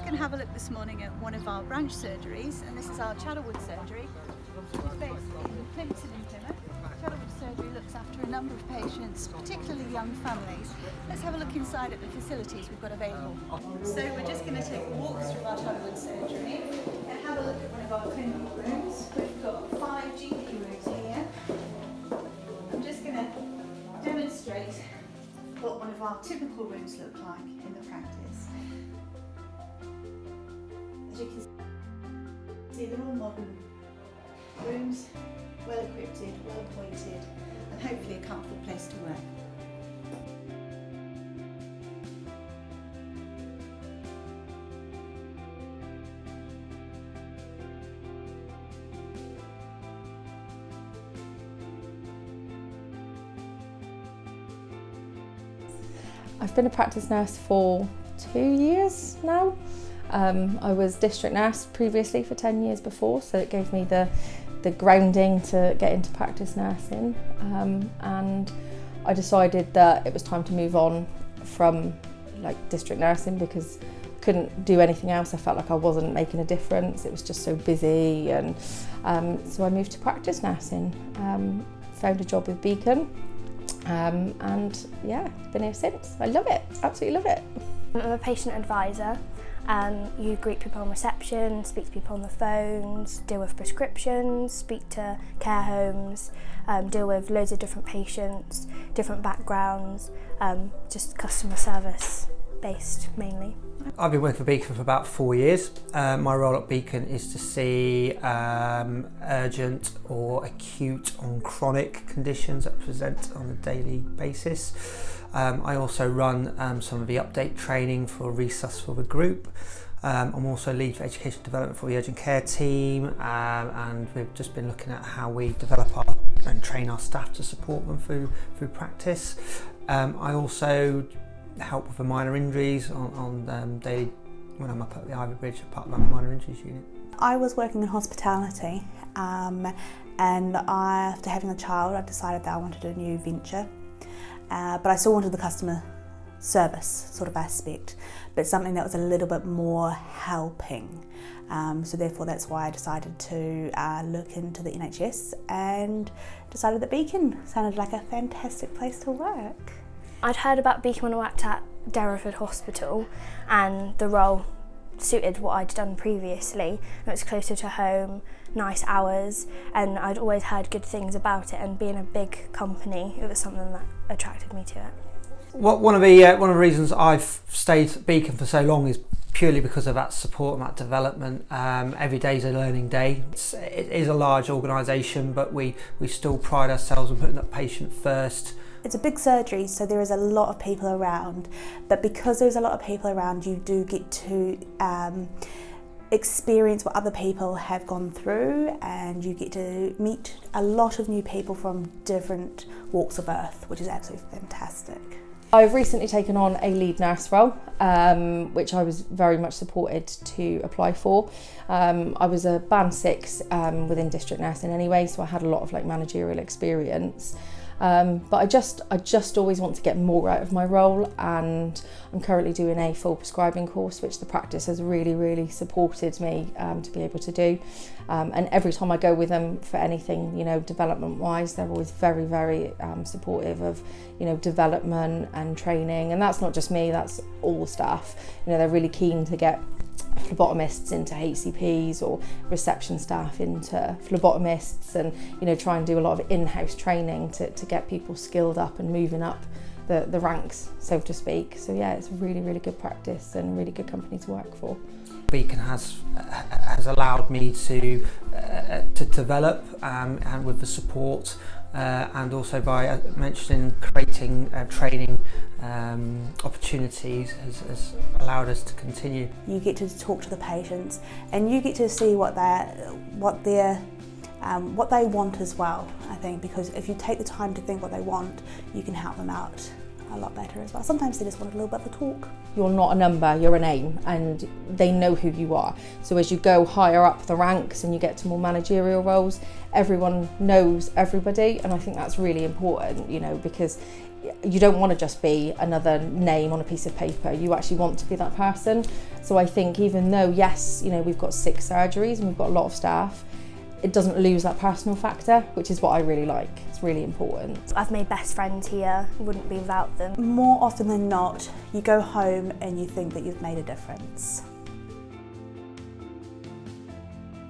going to have a look this morning at one of our branch surgeries, and this is our Chadderwood surgery, which is based in Plimpton in Plymouth. Chadderwood surgery looks after a number of patients, particularly young families. Let's have a look inside at the facilities we've got available. So we're just going to take a walk through our Chadderwood surgery and have a look at one of our clinical rooms. We've got 5 GP rooms here. I'm just going to demonstrate what one of our typical rooms look like in the practice. As you can see, they're all modern rooms, well equipped, well appointed, and hopefully a comfortable place to work. I've been a practice nurse for 2 years now. I was district nurse previously for 10 years before, so it gave me the grounding to get into practice nursing, and I decided that it was time to move on from district nursing because I couldn't do anything else. I felt like I wasn't making a difference, it was just so busy, and so I moved to practice nursing, found a job with Beacon. And yeah, been here since. I love it, absolutely love it. I'm a patient advisor. You greet people on reception, speak to people on the phones, deal with prescriptions, speak to care homes, deal with loads of different patients, different backgrounds, just customer service based mainly. I've been working for Beacon for about 4 years. My role at Beacon is to see urgent or acute and chronic conditions that present on a daily basis. I also run some of the update training for resus for the group. I'm also lead for education development for the urgent care team, and we've just been looking at how we develop and train our staff to support them through practice. I also help with the minor injuries on daily when I'm up at the Ivy Bridge, part of the minor injuries unit. I was working in hospitality, and after having a child I decided that I wanted a new venture, but I still wanted the customer service sort of aspect, but something that was a little bit more helping, so therefore that's why I decided to look into the NHS and decided that Beacon sounded like a fantastic place to work. I'd heard about Beacon when I worked at Derriford Hospital, and the role suited what I'd done previously. It was closer to home, nice hours, and I'd always heard good things about it, and being a big company, it was something that attracted me to it. One of the reasons I've stayed at Beacon for so long is purely because of that support and that development. Every day is a learning day. It is a large organisation, but we still pride ourselves on putting that patient first. It's a big surgery, so there is a lot of people around, but because there's a lot of people around, you do get to experience what other people have gone through, and you get to meet a lot of new people from different walks of earth, which is absolutely fantastic. I've recently taken on a lead nurse role, which I was very much supported to apply for. I was a band 6 within district nursing anyway, so I had a lot of managerial experience. But I just always want to get more out of my role, and I'm currently doing a full prescribing course, which the practice has really supported me to be able to do. And every time I go with them for anything, development wise, they're always very supportive of, development and training. And that's not just me, that's all the staff. They're really keen to get phlebotomists into HCPs or reception staff into phlebotomists, and try and do a lot of in-house training to get people skilled up and moving up the ranks, so to speak. So yeah, it's a really good practice and a really good company to work for. Beacon has allowed me to develop, and with the support, and also by mentioning creating training opportunities has allowed us to continue. You get to talk to the patients, and you get to see what they want as well, I think, because if you take the time to think what they want, you can help them out a lot better as well. Sometimes they just want a little bit of a talk. You're not a number, you're a name, and they know who you are. So as you go higher up the ranks and you get to more managerial roles, everyone knows everybody, and I think that's really important, because you don't want to just be another name on a piece of paper. You actually want to be that person. So I think even though, yes, you know, we've got 6 surgeries and we've got a lot of staff, it doesn't lose that personal factor, which is what I really like. It's really important. I've made best friends here, wouldn't be without them. More often than not, you go home and you think that you've made a difference.